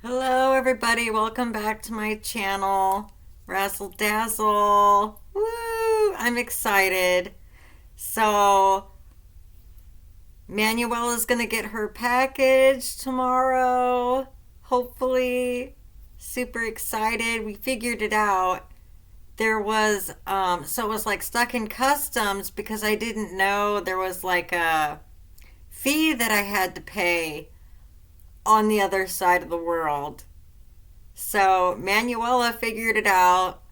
Hello, everybody. Welcome back to my channel, Razzle Dazzle. Woo! I'm excited. So, Manuela's gonna get her package tomorrow. Hopefully, super excited. We figured it out. So it was like stuck in customs because I didn't know there was like a fee that I had to pay on the other side of the world. So Manuela figured it out.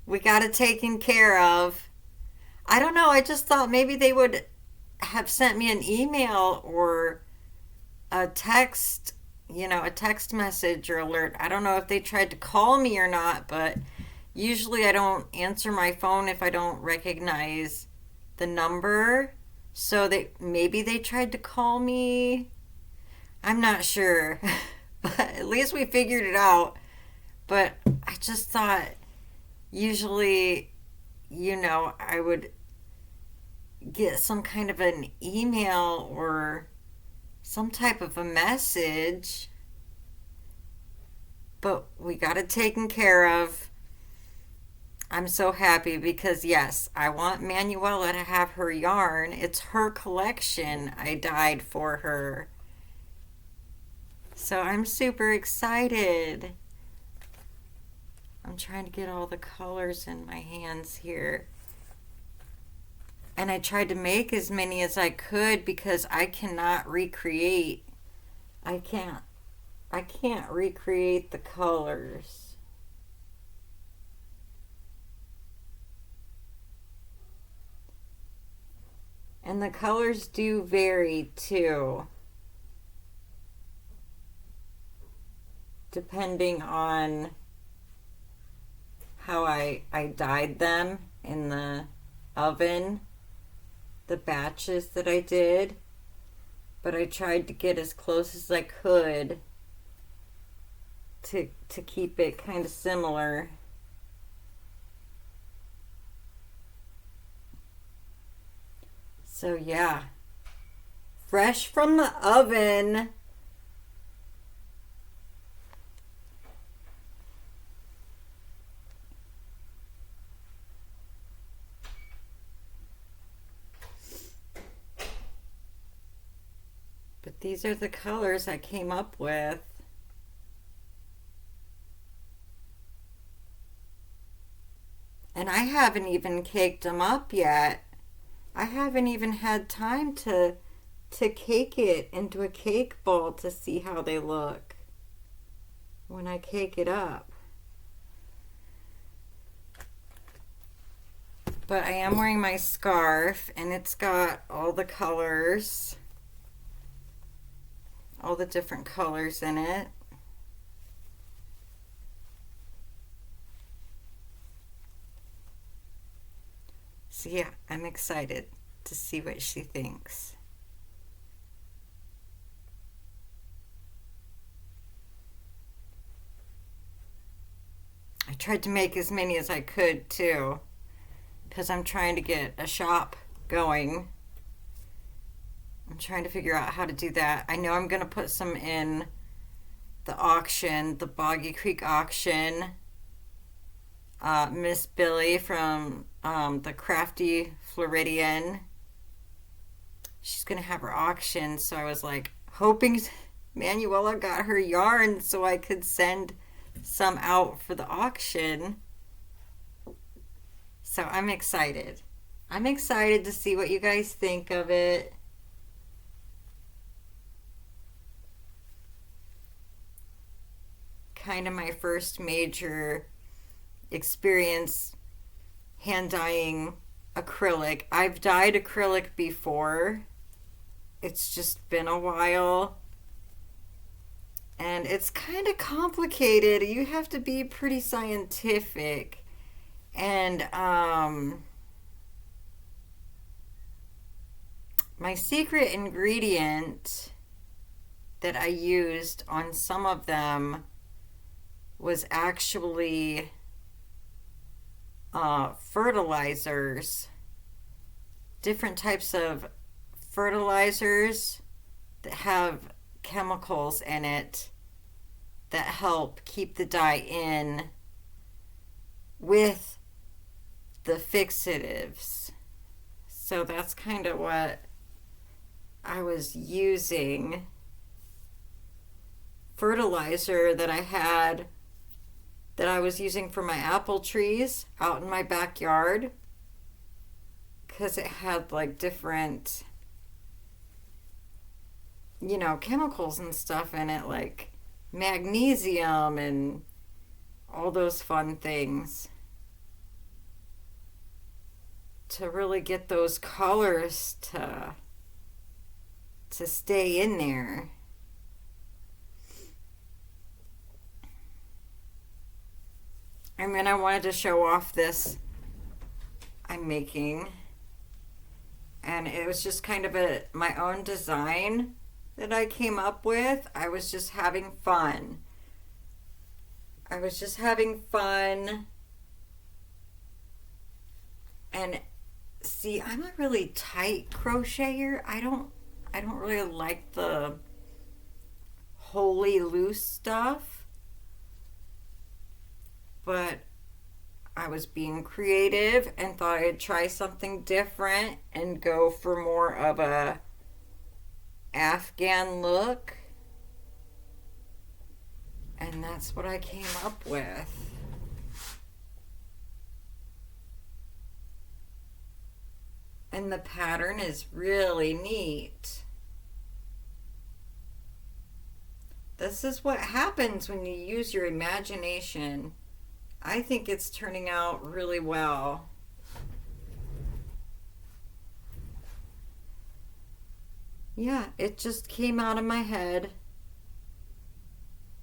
We got it taken care of. I don't know. I just thought maybe they would have sent me an email or a text, a text message or alert. I don't know if they tried to call me or not, but usually I don't answer my phone if I don't recognize the number. So maybe they tried to call me. I'm not sure. But at least we figured it out. But I just thought usually, I would get some kind of an email or some type of a message, but we got it taken care of. I'm so happy because, yes, I want Manuela to have her yarn. It's her collection I dyed for her. So I'm super excited. I'm trying to get all the colors in my hands here. And I tried to make as many as I could because I cannot recreate. I can't. I can't recreate the colors. And the colors do vary too, depending on how I dyed them in the oven, the batches that I did. But I tried to get as close as I could to keep it kind of similar. So yeah, fresh from the oven. But these are the colors I came up with. And I haven't even caked them up yet. I haven't even had time to cake it into a cake bowl to see how they look when I cake it up. But I am wearing my scarf and it's got all the colors, all the different colors in it. So yeah, I'm excited to see what she thinks. I tried to make as many as I could too, because I'm trying to get a shop going. I'm trying to figure out how to do that. I know I'm going to put some in the auction, the Boggy Creek auction. Miss Billy from the Crafty Floridian, she's going to have her auction. So I was like hoping Manuela got her yarn so I could send some out for the auction. So I'm excited. I'm excited to see what you guys think of it. Kind of my first major experience hand dyeing acrylic. I've dyed acrylic before. It's just been a while. And it's kind of complicated. You have to be pretty scientific. And my secret ingredient that I used on some of them was actually fertilizers, different types of fertilizers that have chemicals in it that help keep the dye in with the fixatives. So that's kind of what I was using. Fertilizer that I had, that I was using for my apple trees out in my backyard, because it had like different, chemicals and stuff in it, like magnesium and all those fun things, to really get those colors to stay in there. And then I wanted to show off this I'm making, and it was just kind of my own design that I came up with. I was just having fun. And see, I'm a really tight crocheter. I don't really like the wholly loose stuff. But I was being creative and thought I'd try something different and go for more of a Afghan look. And that's what I came up with. And the pattern is really neat. This is what happens when you use your imagination. I think it's turning out really well. Yeah, it just came out of my head.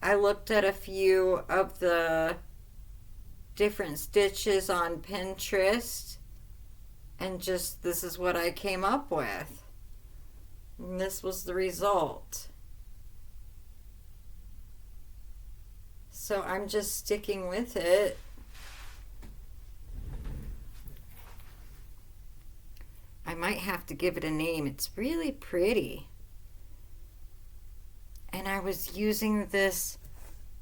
I looked at a few of the different stitches on Pinterest, and just this is what I came up with. And this was the result. So I'm just sticking with it. I might have to give it a name. It's really pretty. And I was using this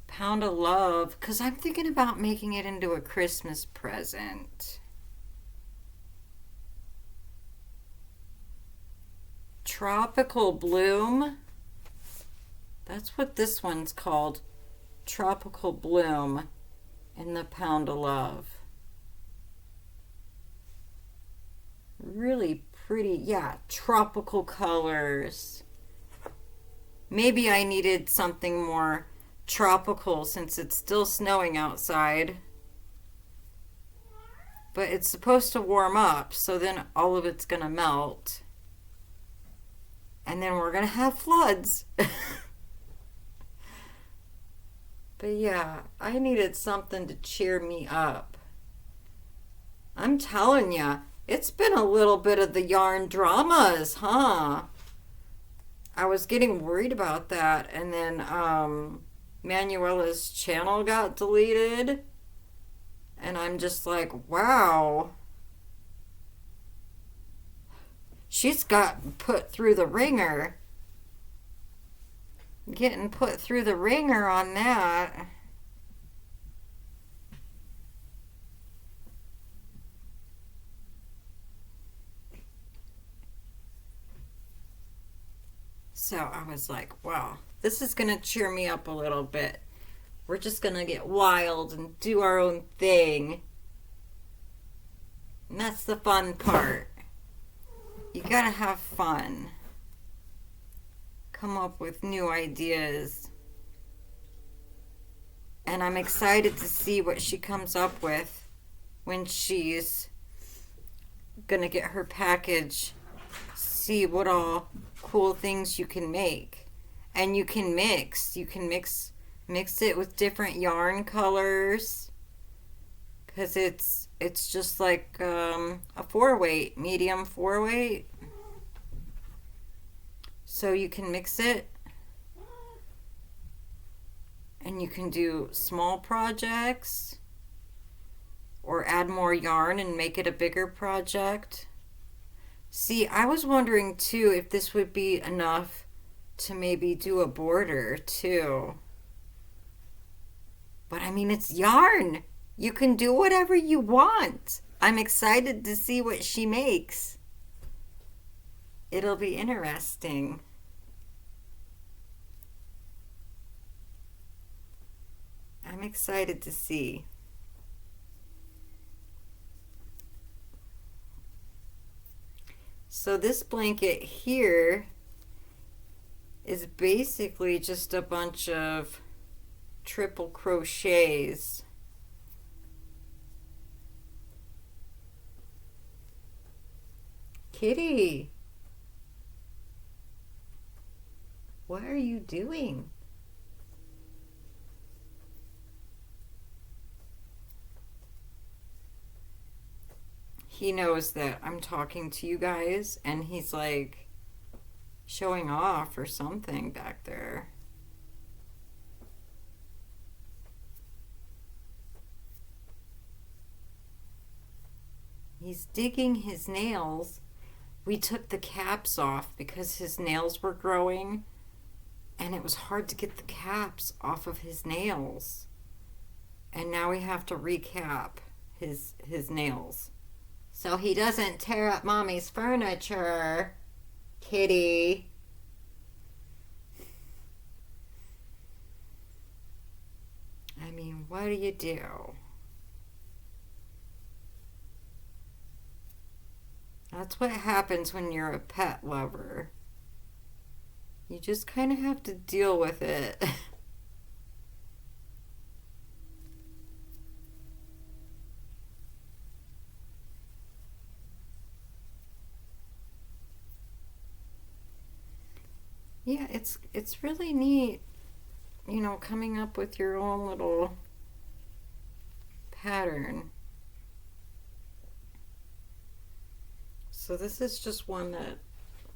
Pound of Love because I'm thinking about making it into a Christmas present. Tropical Bloom. That's what this one's called. Tropical Bloom in the Pound of Love. Really pretty, yeah, tropical colors. Maybe I needed something more tropical since it's still snowing outside. But it's supposed to warm up, so then all of it's gonna melt. And then we're gonna have floods. But yeah, I needed something to cheer me up. I'm telling ya, it's been a little bit of the yarn dramas, huh? I was getting worried about that, and then Manuela's channel got deleted, and I'm just like, wow. She's got put through the ringer. Getting put through the ringer on that. So I was like, wow, this is going to cheer me up a little bit. We're just going to get wild and do our own thing. And that's the fun part. You got to have fun. Come up with new ideas. And I'm excited to see what she comes up with when she's gonna get her package. See what all cool things you can make. And you can mix. You can mix it with different yarn colors. Because it's just like a 4-weight, medium 4-weight. So you can mix it, and you can do small projects or add more yarn and make it a bigger project. See, I was wondering too if this would be enough to maybe do a border too. But I mean, it's yarn. You can do whatever you want. I'm excited to see what she makes. It'll be interesting. I'm excited to see. So this blanket here is basically just a bunch of triple crochets. Kitty, what are you doing? He knows that I'm talking to you guys, and he's like showing off or something back there. He's digging his nails. We took the caps off because his nails were growing, and it was hard to get the caps off of his nails. And now we have to recap his nails so he doesn't tear up mommy's furniture. Kitty. I mean, what do you do? That's what happens when you're a pet lover. You just kind of have to deal with it. Yeah, it's really neat, coming up with your own little pattern. So this is just one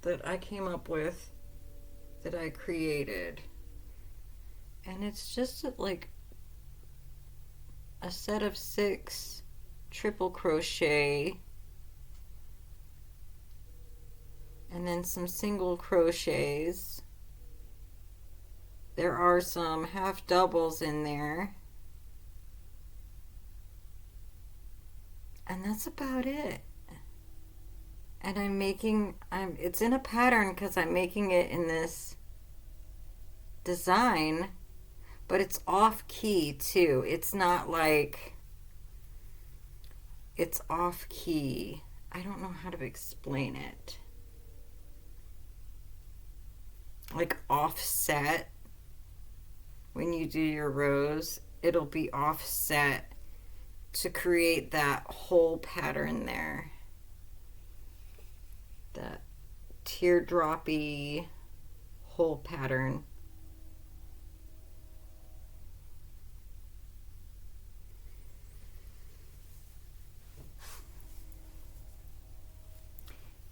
that I came up with, that I created. And it's just like a set of 6 triple crochet and then some single crochets. There are some half doubles in there. And that's about it. And it's in a pattern because I'm making it in this design, but it's off key too. It's not like, it's off key. I don't know how to explain it. Like offset. When you do your rows, it'll be offset to create that whole pattern there. That teardroppy whole pattern.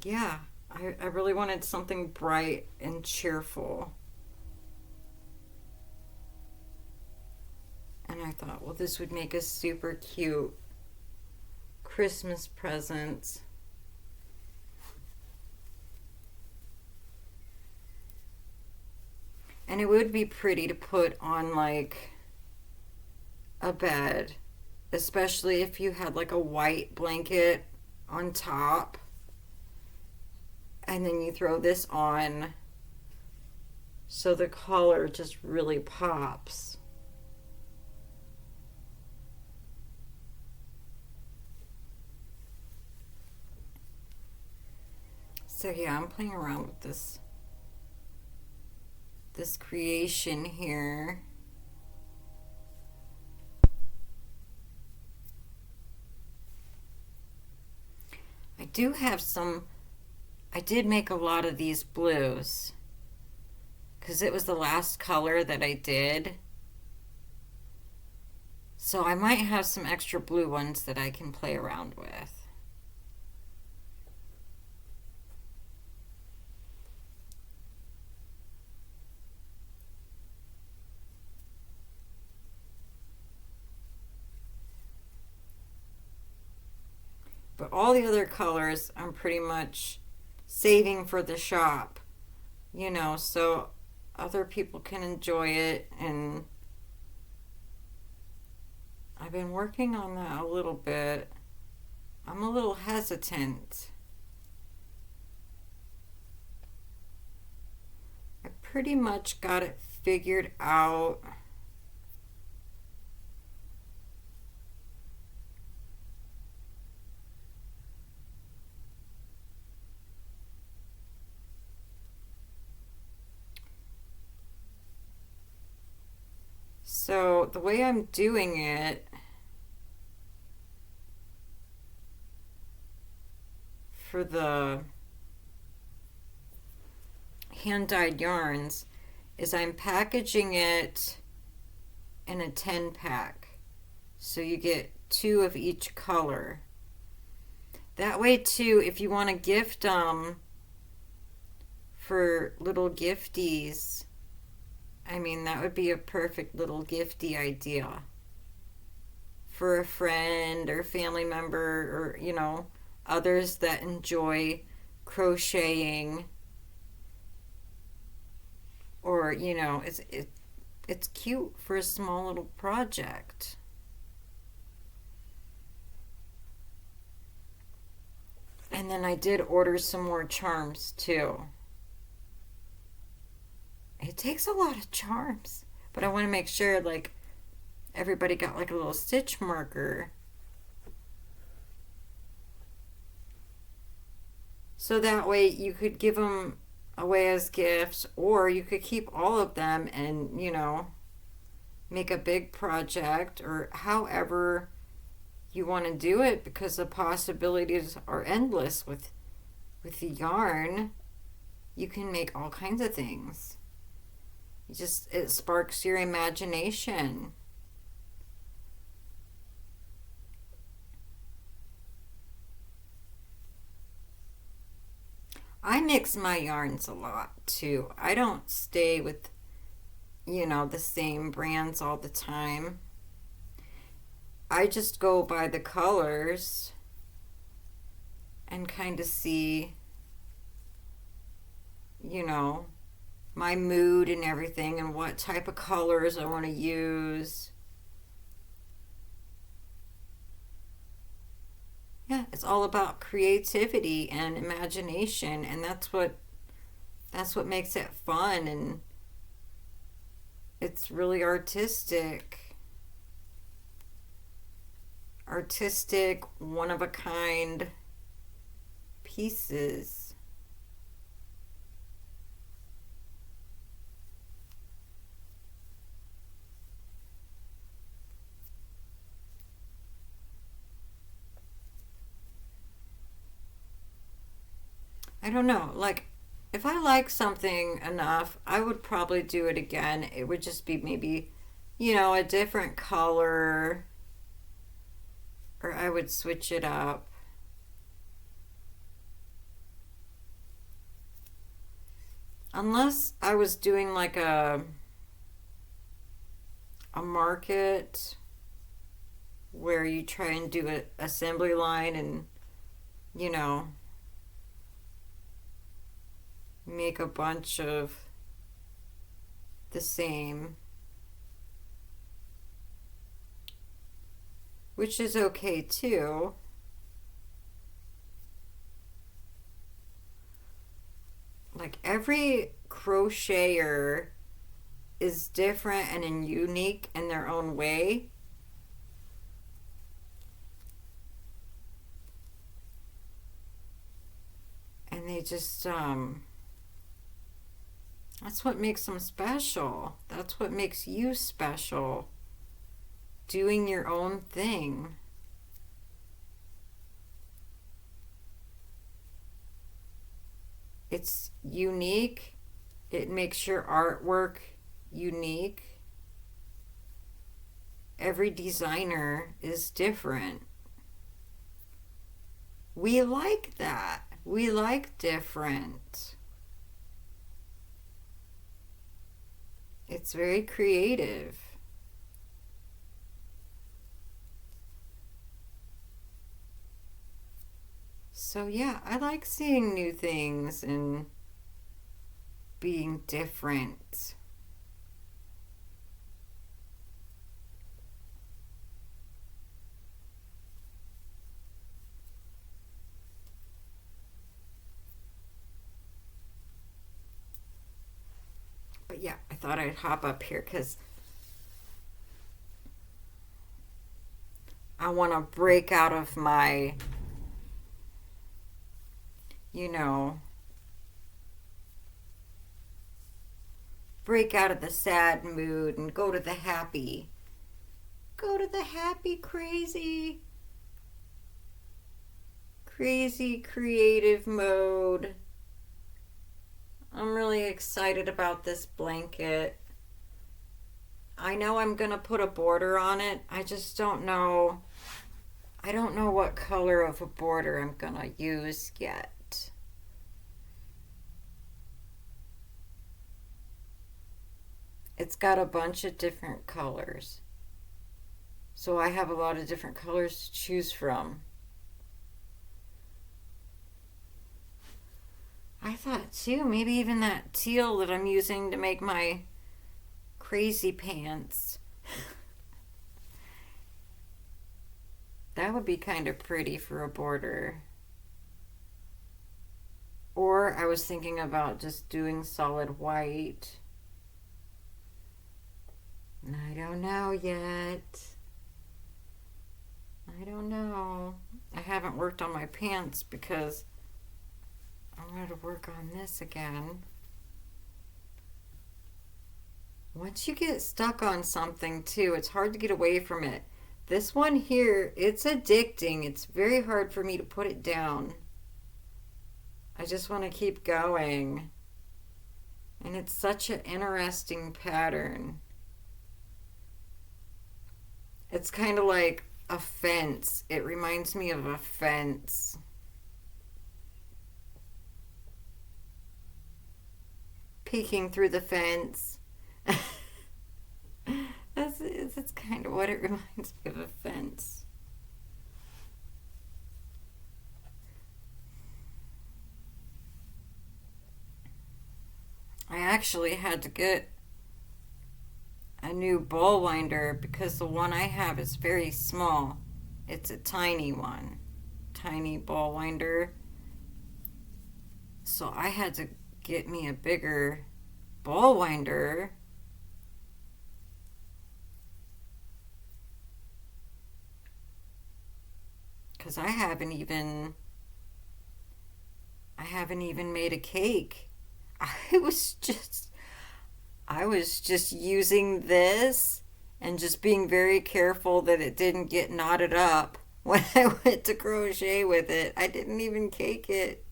Yeah, I really wanted something bright and cheerful. And I thought, well, this would make a super cute Christmas present. And it would be pretty to put on like a bed, especially if you had like a white blanket on top. And then you throw this on so the color just really pops. So yeah, I'm playing around with this creation here. I did make a lot of these blues because it was the last color that I did. So I might have some extra blue ones that I can play around with. But all the other colors I'm pretty much saving for the shop, so other people can enjoy it and I've been working on that a little bit. I'm a little hesitant. I pretty much got it figured out. So the way I'm doing it for the hand-dyed yarns is I'm packaging it in a 10 pack. So you get 2 of each color. That way too, if you want to gift them for little gifties, I mean, that would be a perfect little gifty idea for a friend or family member or, others that enjoy crocheting, or, it's cute for a small little project. And then I did order some more charms too. It takes a lot of charms, but I want to make sure like everybody got like a little stitch marker. So that way you could give them away as gifts, or you could keep all of them and, make a big project, or however you want to do it, because the possibilities are endless with the yarn. You can make all kinds of things. It sparks your imagination. I mix my yarns a lot too. I don't stay with, the same brands all the time. I just go by the colors and kind of see, my mood and everything, and what type of colors I want to use. Yeah, it's all about creativity and imagination, and that's what makes it fun, and it's really artistic, one of a kind pieces. I don't know, like if I like something enough, I would probably do it again. It would just be maybe, a different color, or I would switch it up. Unless I was doing like a market where you try and do an assembly line and, you know, make a bunch of the same, which is okay too. Like every crocheter is different and unique in their own way. And they just that's what makes them special. That's what makes you special. Doing your own thing. It's unique. It makes your artwork unique. Every designer is different. We like that. We like different. It's very creative. So, yeah, I like seeing new things and being different. Yeah, I thought I'd hop up here because I want to break out of my, you know, break out of the sad mood and go to the happy. Go to the happy, crazy, crazy creative mode. I'm really excited about this blanket. I know I'm going to put a border on it. I just don't know. I don't know what color of a border I'm going to use yet. It's got a bunch of different colors. So I have a lot of different colors to choose from. I thought too, maybe even that teal that I'm using to make my crazy pants. That would be kind of pretty for a border. Or I was thinking about just doing solid white. I don't know yet. I don't know. I haven't worked on my pants because I'm going to work on this again. Once you get stuck on something too, it's hard to get away from it. This one here, it's addicting. It's very hard for me to put it down. I just want to keep going. And it's such an interesting pattern. It's kind of like a fence. It reminds me of a fence. Peeking through the fence. That's kind of what it reminds me of, a fence. I actually had to get a new ball winder because the one I have is very small. It's a tiny one. Tiny ball winder. So I had to get me a bigger ball winder. Because I haven't even made a cake. I was just using this and just being very careful that it didn't get knotted up when I went to crochet with it. I didn't even cake it.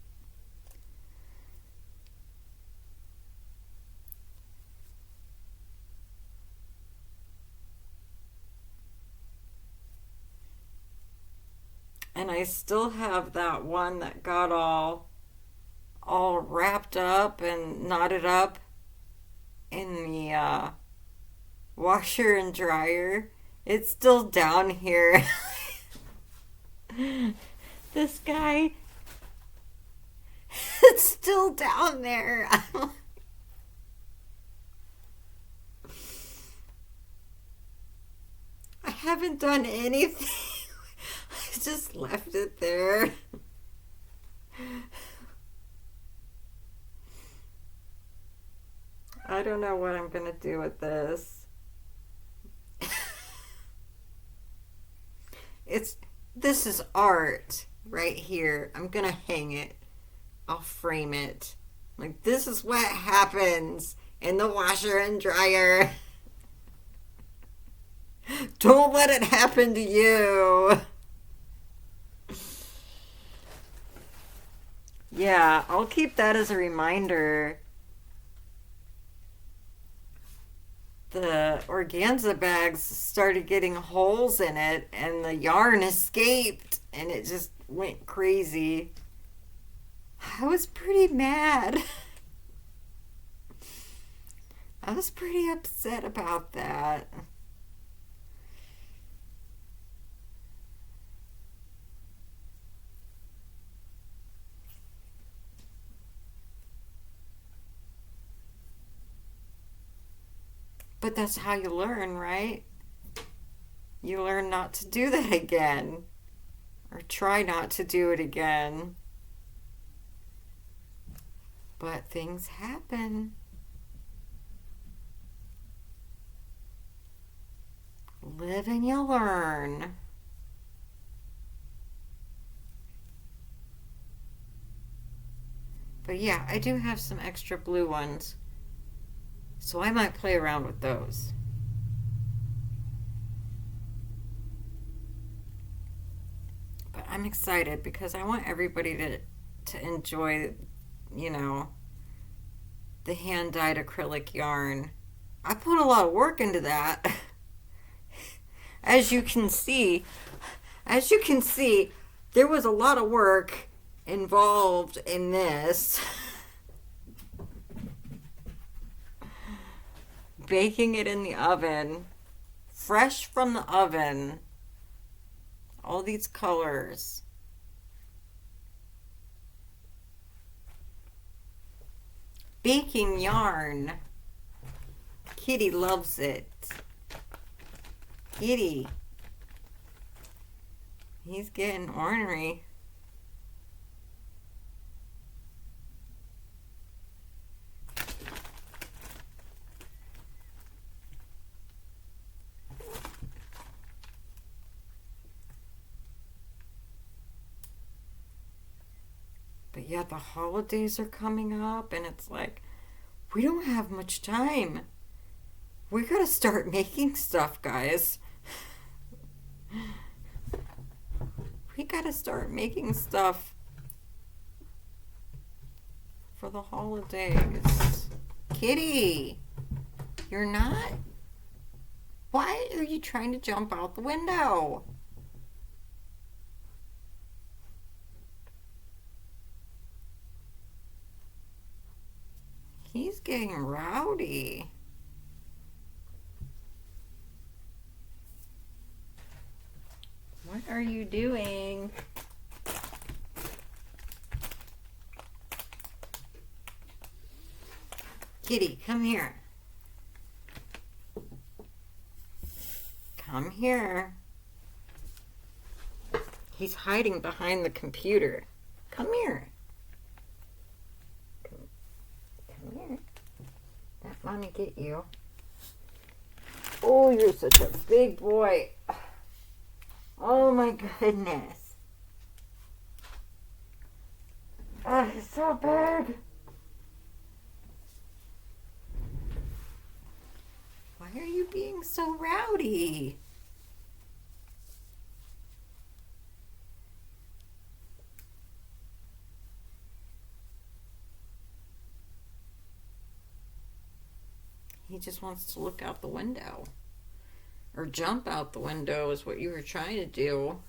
And I still have that one that got all wrapped up and knotted up in the washer and dryer. It's still down here. This guy, it's still down there. I haven't done anything. I just left it there. I don't know what I'm going to do with this. This is art right here. I'm going to hang it. I'll frame it. Like, this is what happens in the washer and dryer. Don't let it happen to you. Yeah, I'll keep that as a reminder. The organza bags started getting holes in it and the yarn escaped and it just went crazy. I was pretty mad. I was pretty upset about that. But that's how you learn, right? You learn not to do that again. Or try not to do it again. But things happen. Live and you learn. But yeah, I do have some extra blue ones, so I might play around with those. But I'm excited because I want everybody to enjoy, you know, the hand-dyed acrylic yarn. I put a lot of work into that. As you can see, as you can see, there was a lot of work involved in this. Baking it in the oven, fresh from the oven. All these colors. Baking yarn. Kitty loves it. Kitty. He's getting ornery. But yeah, the holidays are coming up, and it's like, we don't have much time. We gotta start making stuff, guys. We gotta start making stuff for the holidays. Kitty, you're not? Why are you trying to jump out the window? He's getting rowdy. What are you doing? Kitty, come here. Come here. He's hiding behind the computer. Come here. Come here. Let mommy get you. Oh, you're such a big boy. Oh my goodness. Oh, he's so big. Why are you being so rowdy? He just wants to look out the window. Or jump out the window is what you were trying to do.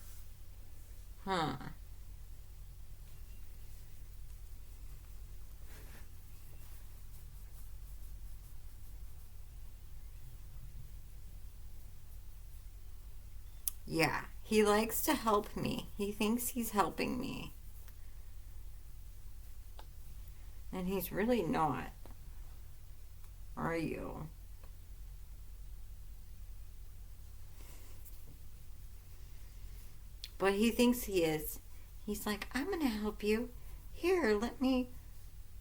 Huh. Yeah, he likes to help me. He thinks he's helping me. And he's really not. Are you? But he thinks he is. He's like, I'm going to help you. Here, let me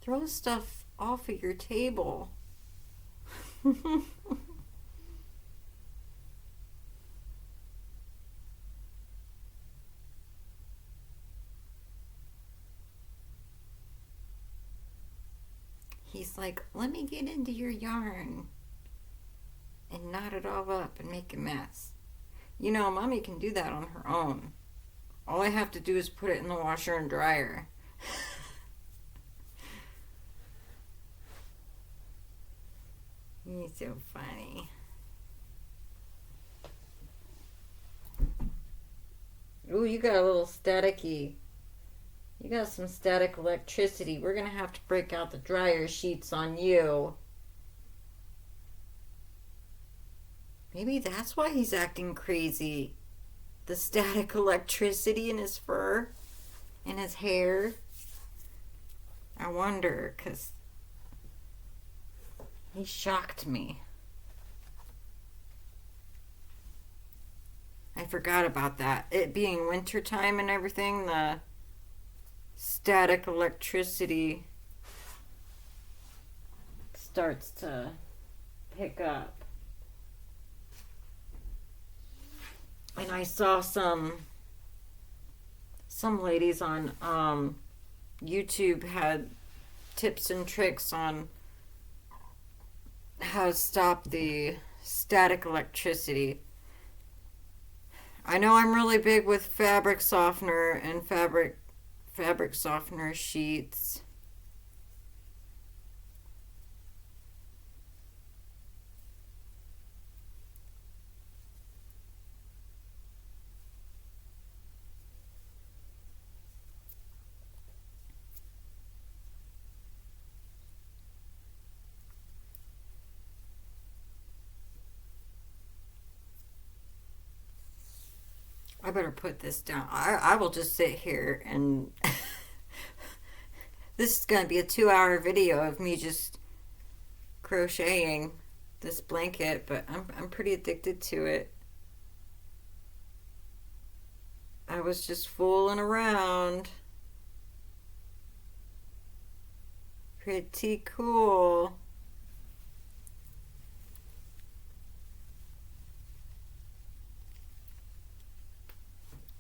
throw stuff off of your table. He's like, let me get into your yarn and knot it all up and make a mess. You know, mommy can do that on her own. All I have to do is put it in the washer and dryer. He's so funny. Ooh, you got a little staticky. You got some static electricity. We're going to have to break out the dryer sheets on you. Maybe that's why he's acting crazy. The static electricity in his fur, in his hair. I wonder, because he shocked me. I forgot about that. It being wintertime and everything, the static electricity starts to pick up. And I saw some ladies on YouTube had tips and tricks on how to stop the static electricity. I know I'm really big with fabric softener and fabric softener sheets. I better put this down. I will just sit here and this is going to be a 2 hour video of me just crocheting this blanket, but I'm pretty addicted to it. I was just fooling around. Pretty cool.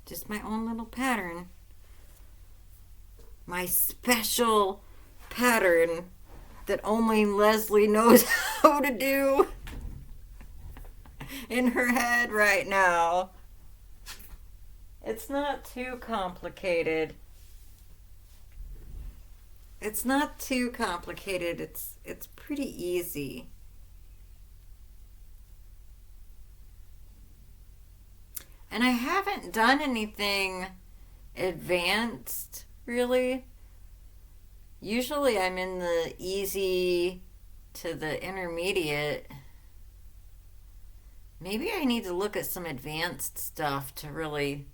Just my own little pattern. My special pattern that only Leslie knows how to do in her head right now. It's not too complicated. It's not too complicated. It's pretty easy. And I haven't done anything advanced, really. Usually I'm in the easy to the intermediate. Maybe I need to look at some advanced stuff to really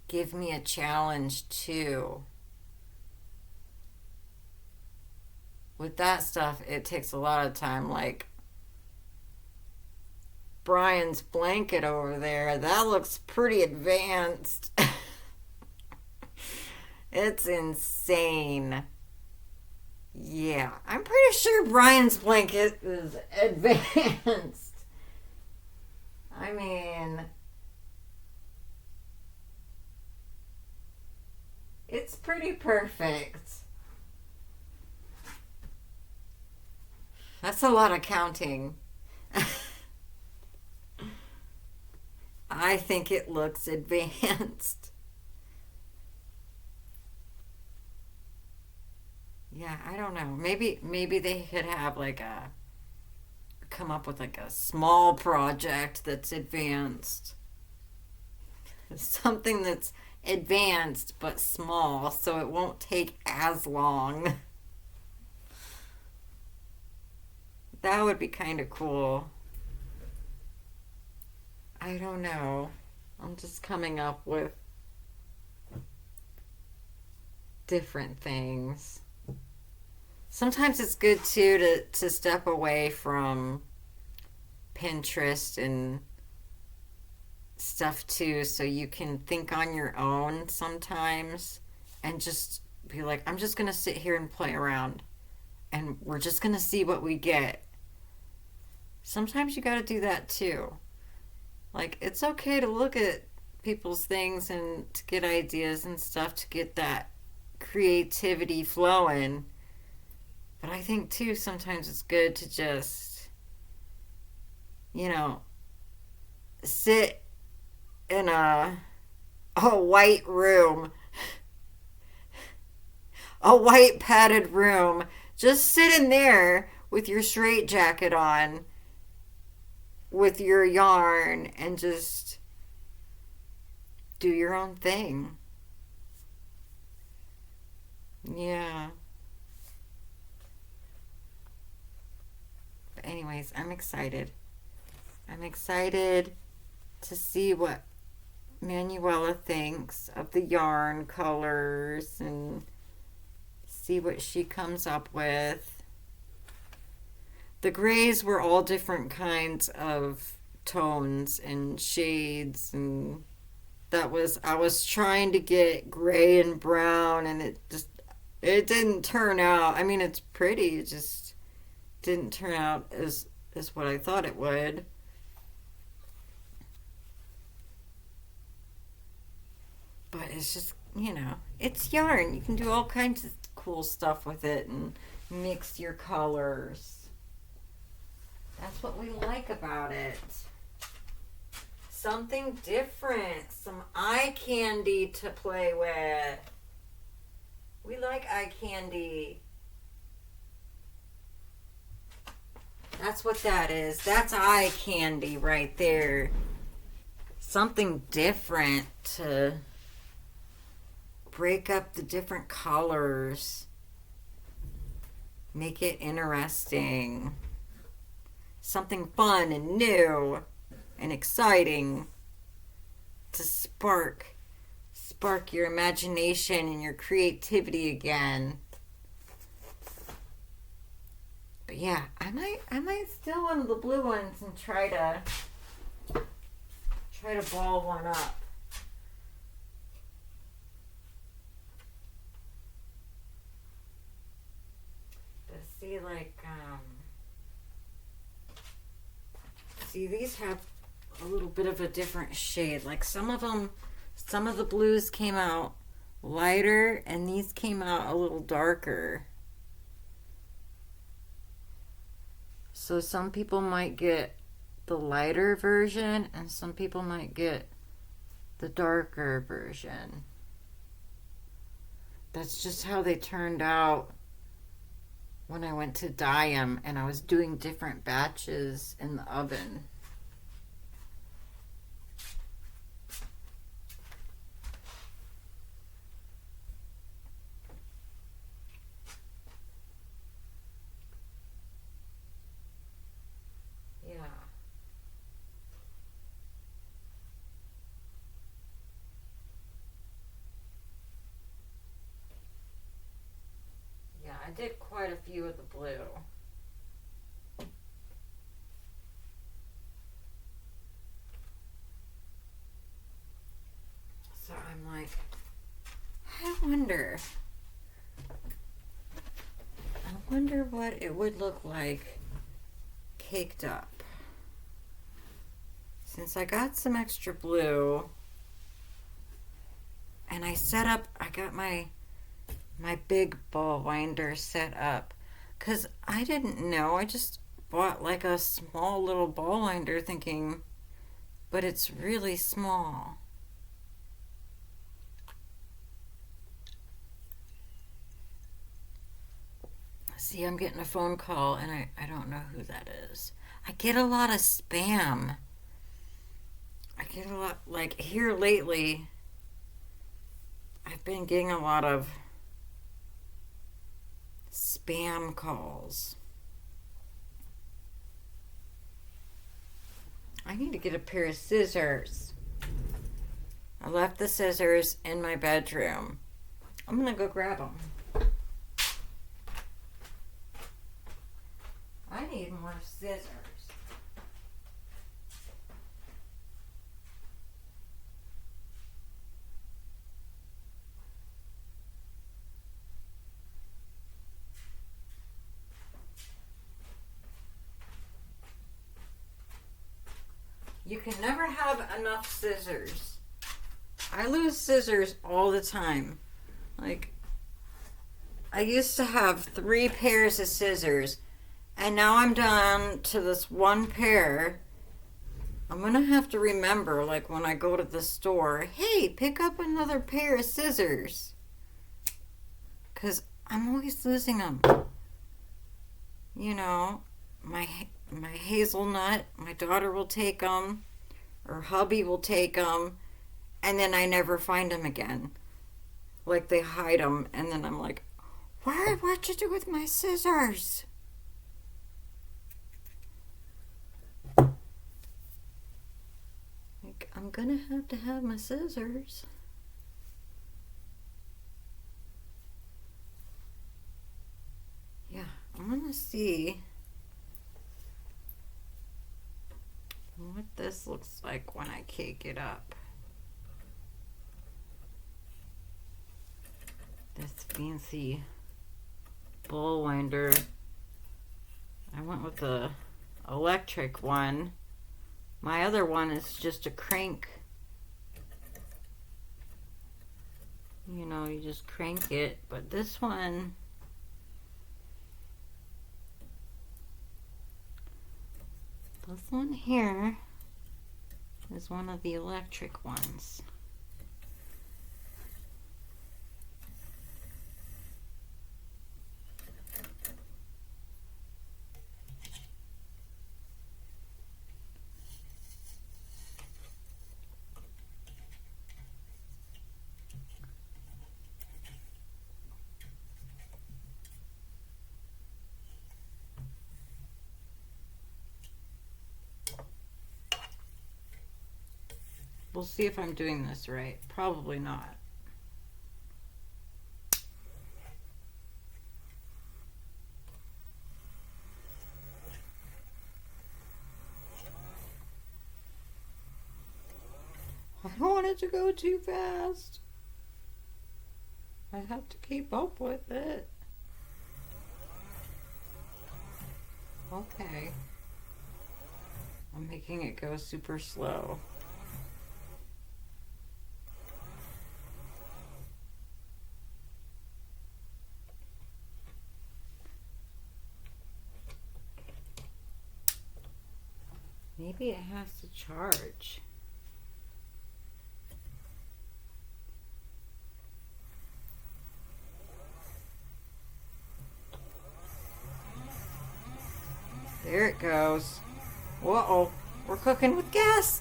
give me a challenge too. With that stuff, it takes a lot of time, like Brian's blanket over there. That looks pretty advanced. It's insane. Yeah, I'm pretty sure Brian's blanket is advanced. I mean, it's pretty perfect. That's a lot of counting. I think it looks advanced. Yeah, I don't know. Maybe they could have like a come up with like a small project that's advanced. Something that's advanced but small so it won't take as long. That would be kind of cool. I don't know. I'm just coming up with different things. Sometimes it's good too to step away from Pinterest and stuff too so you can think on your own sometimes and just be like, I'm just going to sit here and play around and we're just going to see what we get. Sometimes you got to do that too. Like, it's okay to look at people's things and to get ideas and stuff to get that creativity flowing. But I think too sometimes it's good to just, sit in a white room, a white padded room. Just sit in there with your straitjacket on, with your yarn, and just do your own thing. Yeah. But anyways, I'm excited. I'm excited to see what Manuela thinks of the yarn colors and see what she comes up with. The grays were all different kinds of tones and shades, and I was trying to get gray and brown, and it didn't turn out. I mean, it's pretty, it just didn't turn out as what I thought it would. But it's just, it's yarn. You can do all kinds of cool stuff with it and mix your colors. That's what we like about it. Something different, some eye candy to play with. We like eye candy. That's what that is. That's eye candy right there. Something different to break up the different colors. Make it interesting. Something fun and new and exciting to spark your imagination and your creativity again. But yeah, I might steal one of the blue ones and try to ball one up. To see see, these have a little bit of a different shade. Like some of the blues came out lighter and these came out a little darker. So some people might get the lighter version and some people might get the darker version. That's just how they turned out when I went to dye them and I was doing different batches in the oven. I did quite a few of the blue. So I'm like, I wonder what it would look like caked up. Since I got some extra blue and I got my big ball winder set up because I didn't know. I just bought like a small little ball winder thinking, but it's really small. See, I'm getting a phone call and I don't know who that is. I get a lot of spam. I get a lot, like here lately, I've been getting a lot of spam calls. I need to get a pair of scissors. I left the scissors in my bedroom. I'm gonna go grab them. I need more scissors. You can never have enough scissors. I lose scissors all the time. Like, I used to have 3 pairs of scissors, and now I'm down to this one pair. I'm gonna have to remember, like, when I go to the store, hey, pick up another pair of scissors. Because I'm always losing them. You know, my hazelnut, my daughter will take them, or hubby will take them, and then I never find them again. Like they hide them, and then I'm like, what'd you do with my scissors? Like, I'm gonna have to have my scissors. Yeah, I'm gonna see what this looks like when I cake it up. This fancy ball winder. I went with the electric one. My other one is just a crank you know, you just crank it. But this one, here is one of the electric ones. We'll see if I'm doing this right. Probably not. I don't want it to go too fast. I have to keep up with it. Okay. I'm making it go super slow. Maybe it has to charge. There it goes. Whoa, we're cooking with gas.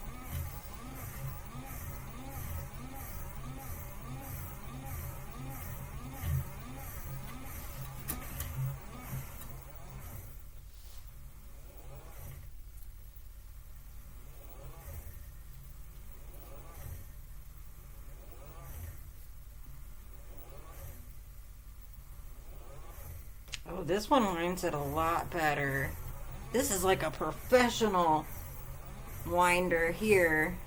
Oh, this one winds it a lot better. This is like a professional winder here.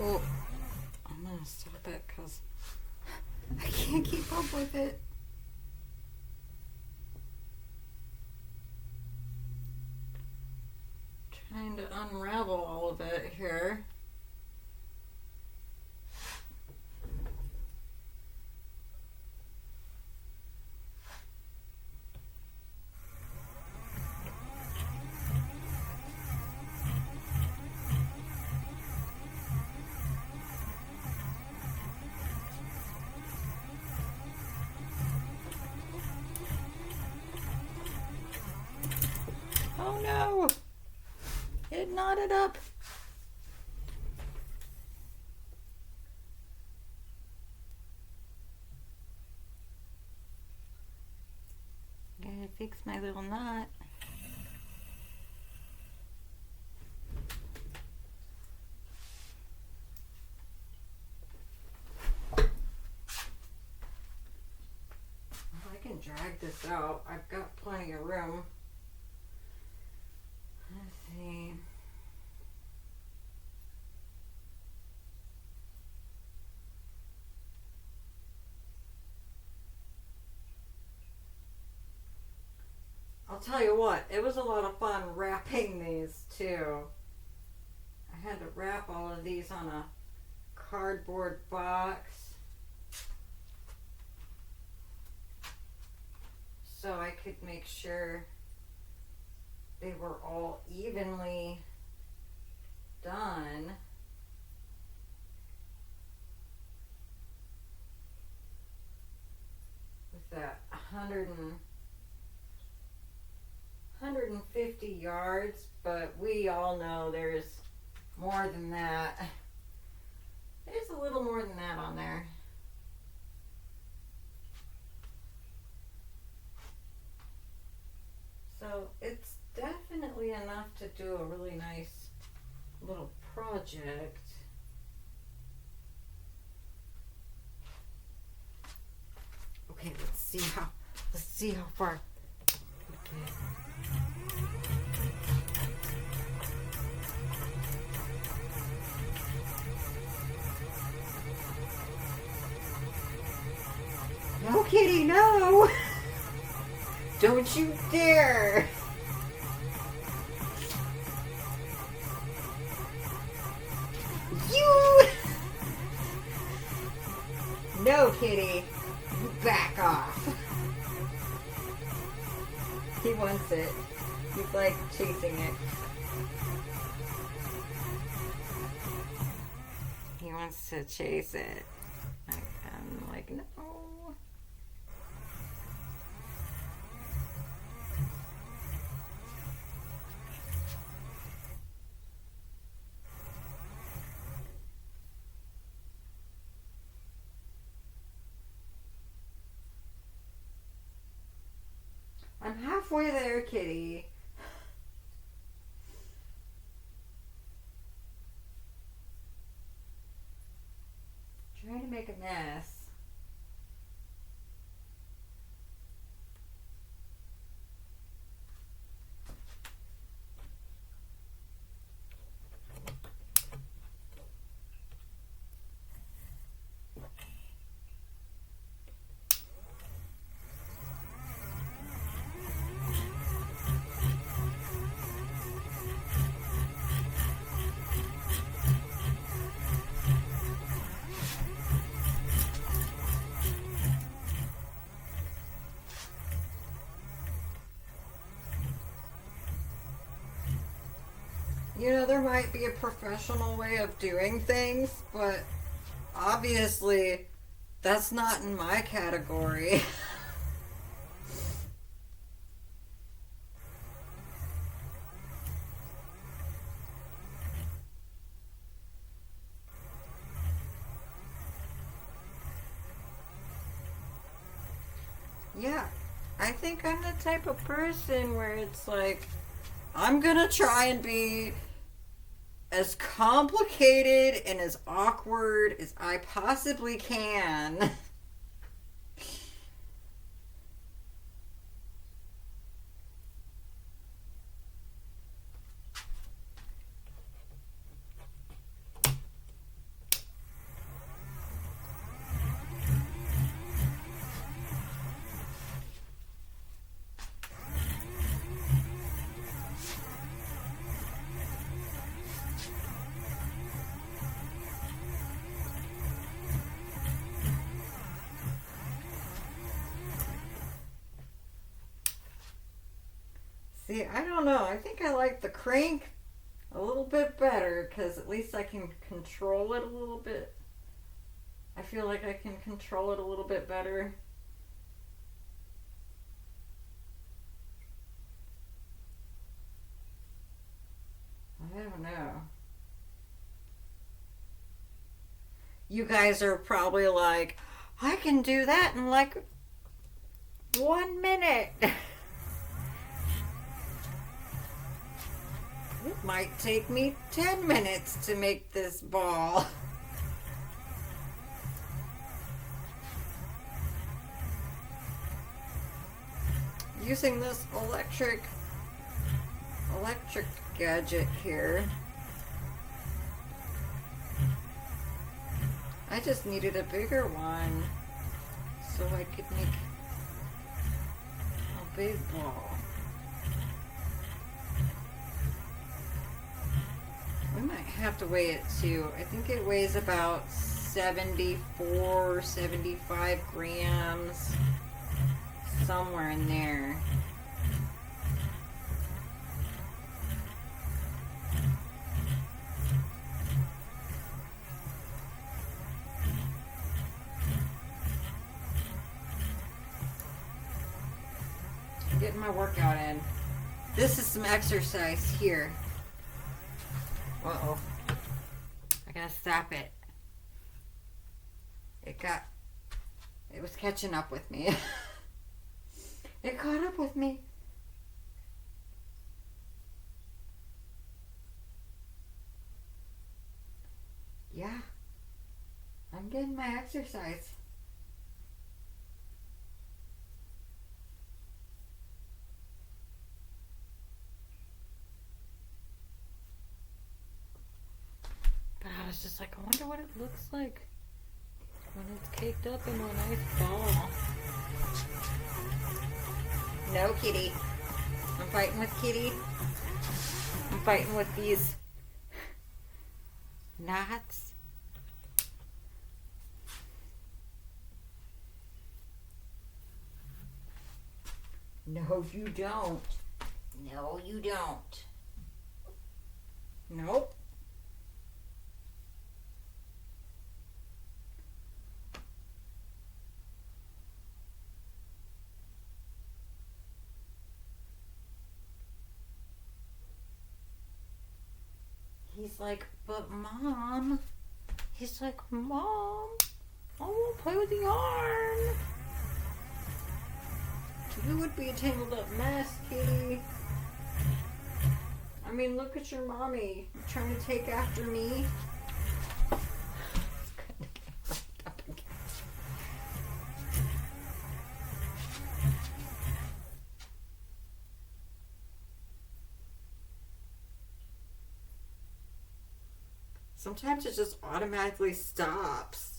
Oh, I'm gonna stop it because I can't keep up with it. Trying to unravel all of it here. Oh no! It knotted up. Gotta fix my little knot. I can drag this out. I've got plenty of room. Let's see. I'll tell you what, it was a lot of fun wrapping these too. I had to wrap all of these on a cardboard box so I could make sure they were all evenly done. With that 150 yards, but we all know there's more than that. There's a little more than that on there. So it's definitely enough to do a really nice little project. Okay, let's see how far. Okay. No, kitty, no! Don't you dare! You! No, kitty. You back off. He wants it. He's like chasing it. He wants to chase it. I'm like, no. I'm halfway there, kitty. Trying to make a mess. You know, there might be a professional way of doing things, but obviously that's not in my category. Yeah, I think I'm the type of person where it's like, I'm gonna try and be as complicated and as awkward as I possibly can. See, I don't know. I think I like the crank a little bit better because at least I can control it a little bit. I feel like I can control it a little bit better. I don't know. You guys are probably like, I can do that in like 1 minute. It might take me 10 minutes to make this ball. Using this electric gadget here. I just needed a bigger one so I could make a big ball. We might have to weigh it too. I think it weighs about 74, 75 grams. Somewhere in there. I'm getting my workout in. This is some exercise here. Uh-oh. I gotta stop it. It was catching up with me. It caught up with me. getting my exercise. But I was just like, I wonder what it looks like when it's caked up into a nice ball. No, kitty. I'm fighting with kitty. I'm fighting with these knots. No, you don't. No, you don't. Nope. He's like, but Mom. He's like, Mom, I won't play with the yarn. You would be a tangled up mess, kitty. I mean, look at your mommy. You trying to take after me? Sometimes it just automatically stops.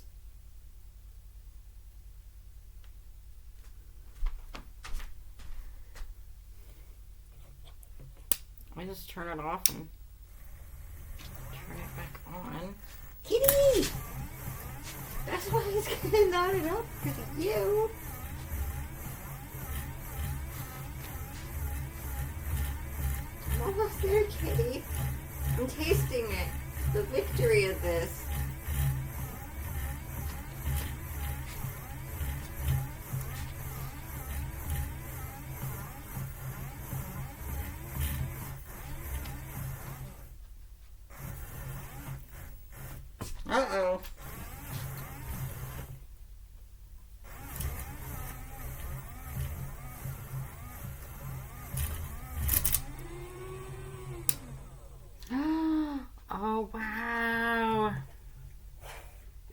I just turn it off and turn it back on. Kitty! That's why he's getting knotted up, because of you. I'm almost there, kitty. I'm tasting it. The victory of this. Uh-oh. Oh, wow.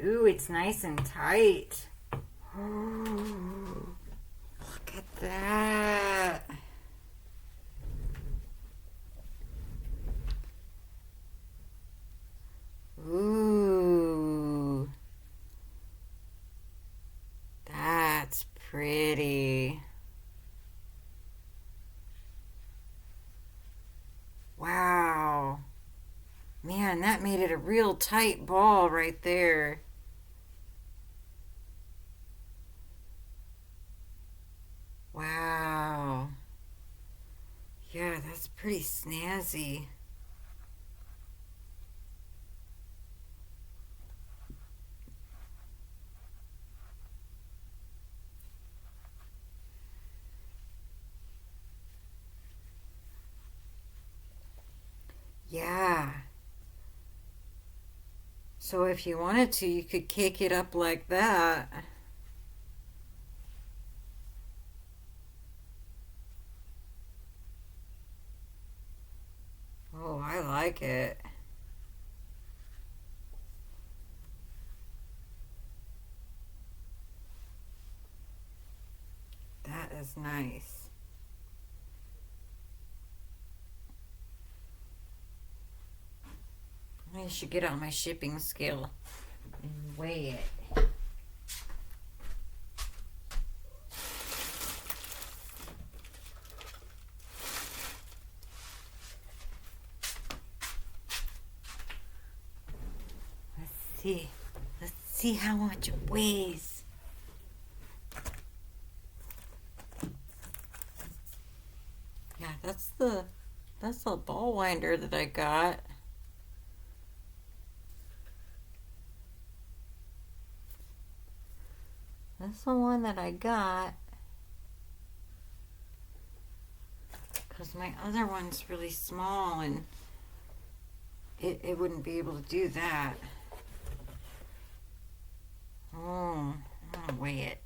Ooh, it's nice and tight. Oh, look at that. Ooh. That's pretty. Wow. Man, that made it a real tight ball right there. Wow. Yeah, that's pretty snazzy. Yeah. So if you wanted to, you could cake it up like that. Oh, I like it. That is nice. I should get out my shipping scale and weigh it. Let's see. Let's see how much it weighs. Yeah, that's the ball winder that I got. That's the one that I got. Because my other one's really small and it wouldn't be able to do that. Oh, I'm gonna weigh it.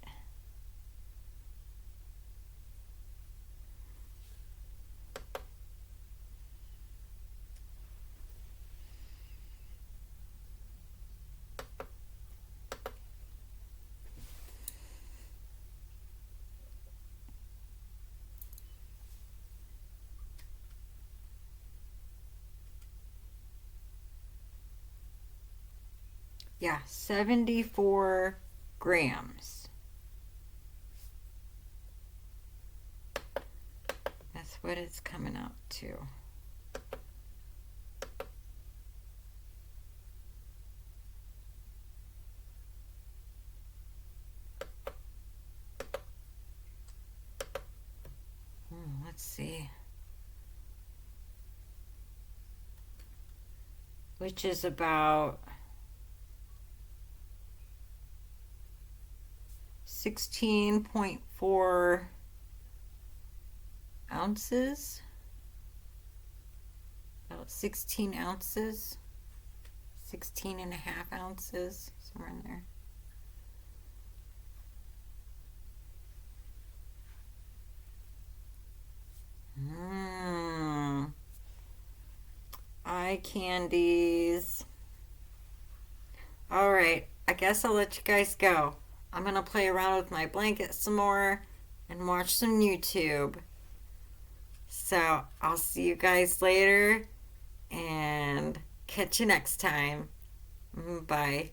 Yeah, 74 grams. That's what it's coming out to. Let's see. Which is about 16.4 ounces. About 16 ounces. 16 and a half ounces. Somewhere in there. Eye candies. All right, I guess I'll let you guys go. I'm going to play around with my blanket some more and watch some YouTube. So I'll see you guys later and catch you next time. Bye.